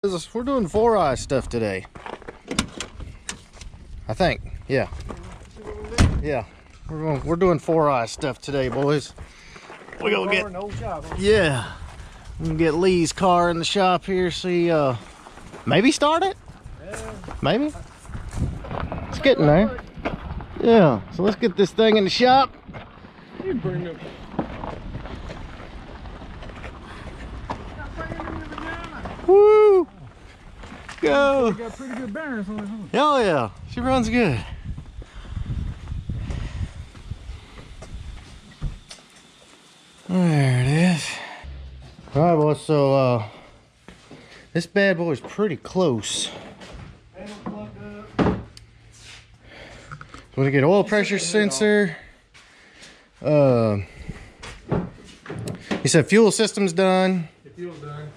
We're doing 4-eye stuff today. I think, yeah. Yeah, we're doing 4-eye stuff today, boys. We gonna get yeah. We can get Lee's car in the shop here. See, maybe start it. Maybe. It's getting there. Yeah. So let's get this thing in the shop. You bring up. Woo! Go! Got pretty good balance on it, huh? Oh yeah, she runs good. There it is. All right, boys. So this bad boy is pretty close. So we get oil pressure sensor. He said fuel system's done. The fuel's done.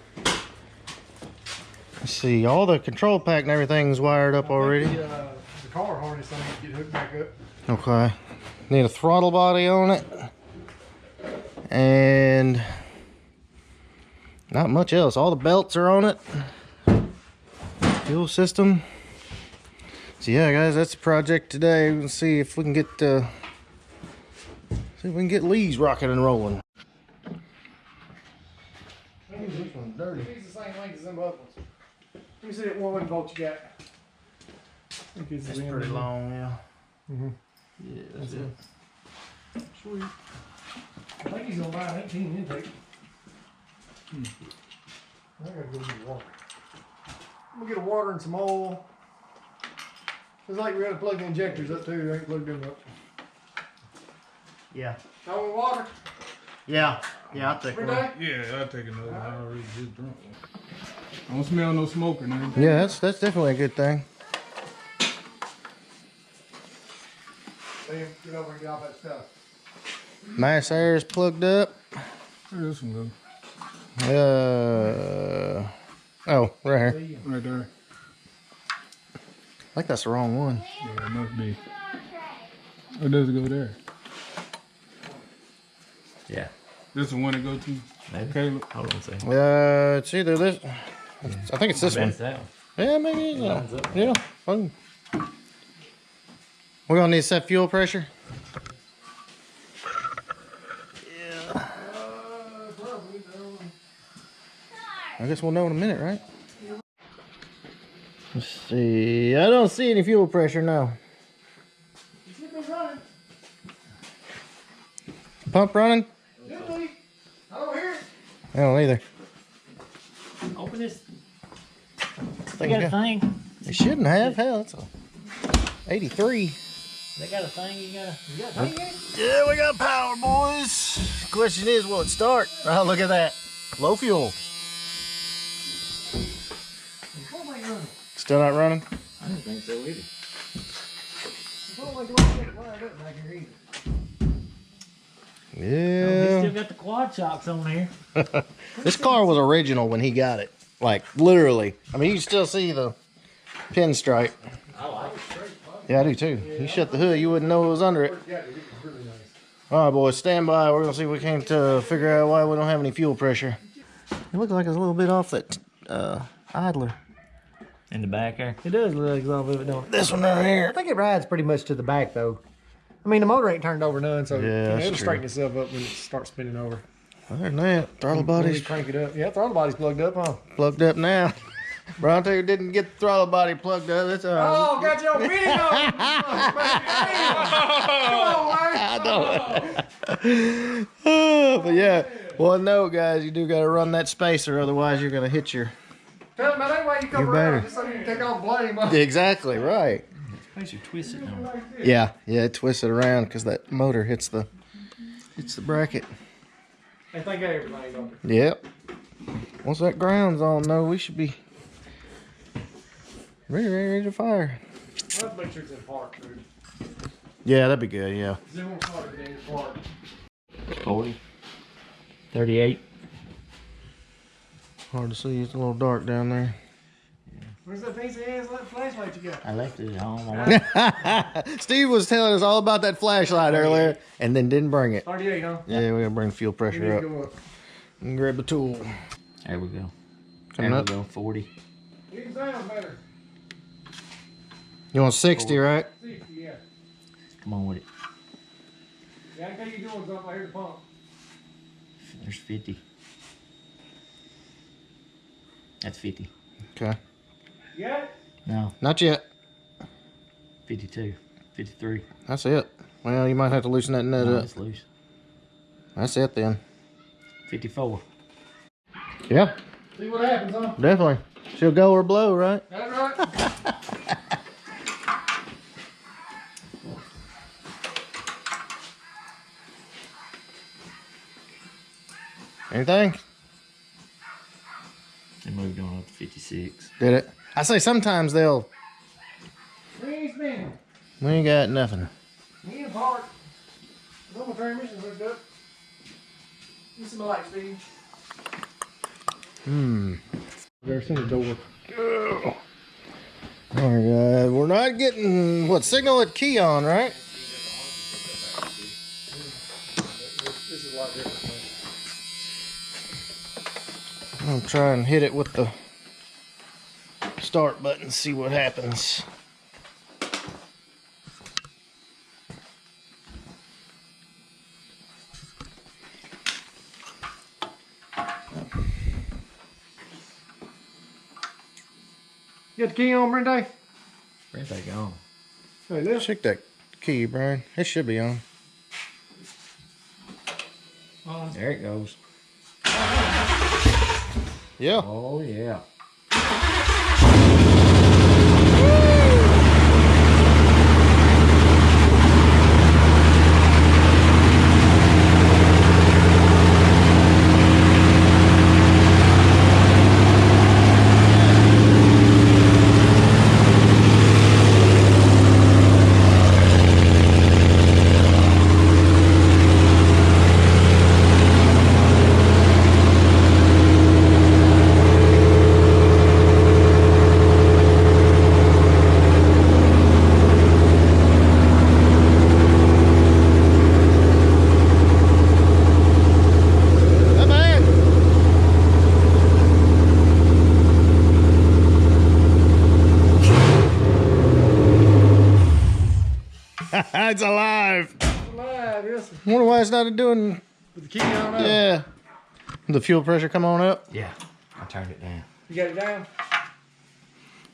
Let's see, all the control pack and everything's wired up already. The car harness on it get hooked back up. Okay. Need a throttle body on it. And not much else. All the belts are on it. Fuel system. So yeah, guys, that's the project today. We're gonna see if we can get Lee's rocking and rolling. This one's dirty. It's the same length as them other ones. Let me see what bolt you got. It's pretty long, yeah. Mm-hmm. Yeah, that's it. Sweet. I think he's gonna buy an 18 intake. I gotta go get water. I'm gonna get a water and some oil. It's like we gotta plug the injectors up too. I ain't plugged them up. Yeah. Y'all want water? Yeah. Yeah, I'll take one. Yeah, I'll take another one. I already just drunk one. I don't smell no smoke or nothing. Yeah, that's definitely a good thing. Get over and get all that stuff. Mass air is plugged up. Where's this one go? Oh, right here. Right there. I think that's the wrong one. Yeah, it must be. Or does it go there? Yeah. This is the one to go to? Maybe. Caleb? Hold on a second. It's either this. I think it's this one. That one. Yeah, maybe. Yeah. Fine. We're gonna need to set fuel pressure. Yeah. I guess we'll know in a minute, right? Let's see. I don't see any fuel pressure now. Pump running? I don't hear it. I don't either. Open this. They Got a thing. It shouldn't have. Hell, it's a 83. They got a thing you got a thing in it? Yeah, we got power, boys. Question is, will it start? Oh, look at that. Low fuel. Still not running? I don't think so either. Yeah. He still got the quad shocks on here. This car was original when he got it. Like, literally. I mean, you can still see the pinstripe. I like it. Yeah, I do too. You shut the hood, you wouldn't know it was under it. All right, boys, stand by. We're going to see if we can't figure out why we don't have any fuel pressure. It looks like it's a little bit off that idler. In the back there. It does look like it's off of it, don't it? This one right here. I think it rides pretty much to the back, though. I mean, the motor ain't turned over none, so Yeah, that's it'll true. straighten itself up when it starts spinning over. Other than that, throttle When we body's crank it up. Yeah, throttle body's plugged up, huh? plugged up now. Bronte didn't get the throttle body plugged up. That's all right. Oh, got your video! Come on, man! I know. But yeah, one note, guys, you do got to run that spacer, otherwise you're going to hit your... Tell them that way you come You around, better. just so you can take all the blame. Huh? Exactly, right. Suppose you twist it now. Yeah, it twists it around because that motor hits the bracket. They think of everything, don't they? Yep. Once that ground's on, though, we should be ready to fire. Let's make sure it's in park, dude. Yeah, that'd be good, yeah. They won't start it in park. 40. 38. Hard to see, it's a little dark down there. Where's that fancy ass flashlight you got? I left it at home. I went, Steve was telling us all about that flashlight earlier and then didn't bring it. 38, huh? Yeah, we gotta bring fuel We need pressure to up. go up. And grab the tool. there we go. Coming There up. we go. 40. It sounds better. You want 60, right? 60, yeah. Come on with it. Yeah, I think you're doing something. I hear the pump. There's 50. That's 50. Okay. You got it? No, Not yet. 52. 53. That's it. Well, you might have to loosen that nut No, up. it's loose. That's it then. 54. See what happens, huh? Definitely. She'll go or blow, right? That's right. Anything? They moved on up to 56. Did it? I say sometimes they'll. We ain't spinning. We ain't got nothing. Me and Park. No, my transmission's hooked up. You see my light speed. There's in the door. Alright, we're not getting what signal at key on, right? This is a lot different. I'm gonna try and hit it with the start button, see what happens. You got the key on, Brenda? Where's that gone? Hey, this. Check that key, Brian. It should be on. There it goes. Yeah. Oh, yeah. Hey, man. It's alive. Alive, yes. I wonder why it's not doing. With the key on up. Yeah. The fuel pressure come on up. Yeah. I turned it down. You got it down?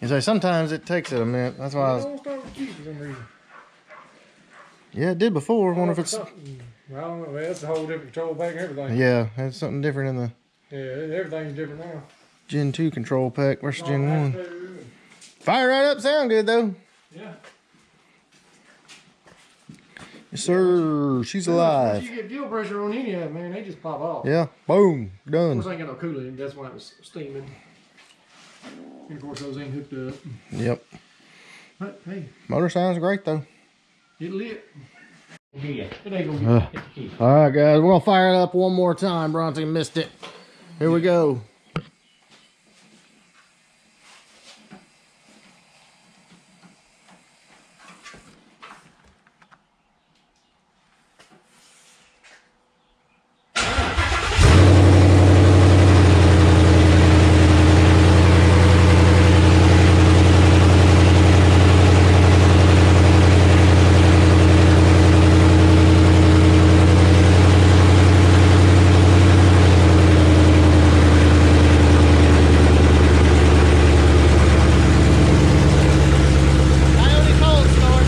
You say sometimes it takes it a minute. That's why I was. Don't start with the key for some reason. Yeah, it did before. I wonder if it's. Something. Well, I don't know. That's a whole different control pack and everything. Yeah, it's something different in the Yeah, everything's different now. Gen 2 control pack versus Gen 1. Yeah. Fire right up, sound good though. Yes, sir. She's Once alive. you get fuel pressure on any of them, man, they just pop off. Yeah, boom, Of done. course, I ain't got no coolant. That's why it was steaming. And of course, those ain't hooked up. Yep. But hey, Motor sounds great though. it lit. Yeah. It ain't gonna be. Hit the key. All right, guys, we're gonna fire it up one more time. Bronte missed it. Here we go. Coyote cold start.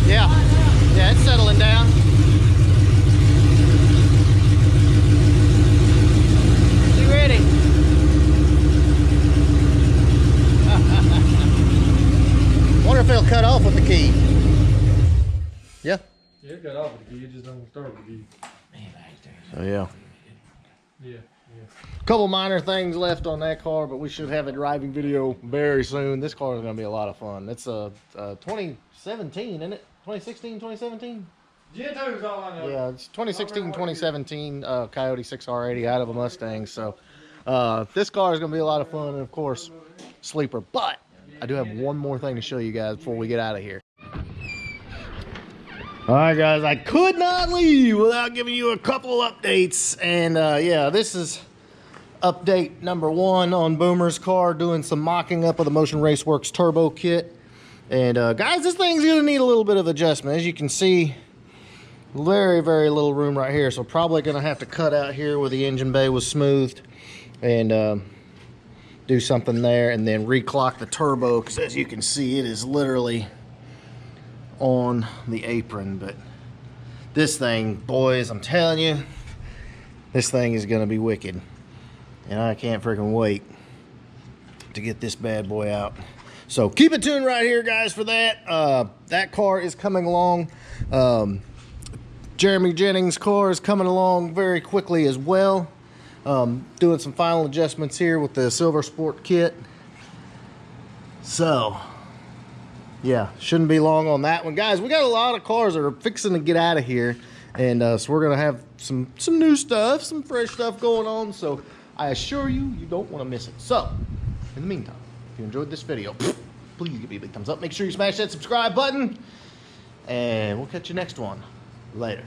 Yeah, yeah, it's settling down. You ready? Wonder if it'll cut off with the key. Yeah. Yeah, it got off with the key. It just don't start with the key. Man, back there. So yeah. Yeah. Couple minor things left on that car, but we should have a driving video very soon. This car is going to be a lot of fun. It's a 2017, isn't it? 2016, 2017? Gen 2 is all I know. Yeah, it's 2016, 2017 Coyote 6R80 out of a Mustang. So this car is going to be a lot of fun, and of course, sleeper. But I do have one more thing to show you guys before we get out of here. All right, guys, I could not leave without giving you a couple updates. And yeah, this is update number 1 on Boomer's car, doing some mocking up of the Motion Raceworks turbo kit. And guys, this thing's gonna need a little bit of adjustment. As you can see, very, very little room right here. So probably gonna have to cut out here where the engine bay was smoothed and do something there, and then reclock the turbo, because as you can see, it is literally on the apron. But this thing, boys, I'm telling you, this thing is gonna be wicked, and I can't freaking wait to get this bad boy out. So keep it tuned right here, guys, for that. That car is coming along. Jeremy Jennings' car is coming along very quickly as well. Doing some final adjustments here with the Silver Sport kit. So yeah, shouldn't be long on that one, guys. We got a lot of cars that are fixing to get out of here, and so we're gonna have some new stuff, some fresh stuff going on. So I assure you, you don't want to miss it. So in the meantime, if you enjoyed this video, please give me a big thumbs up. Make sure you smash that subscribe button, and we'll catch you next one. Later.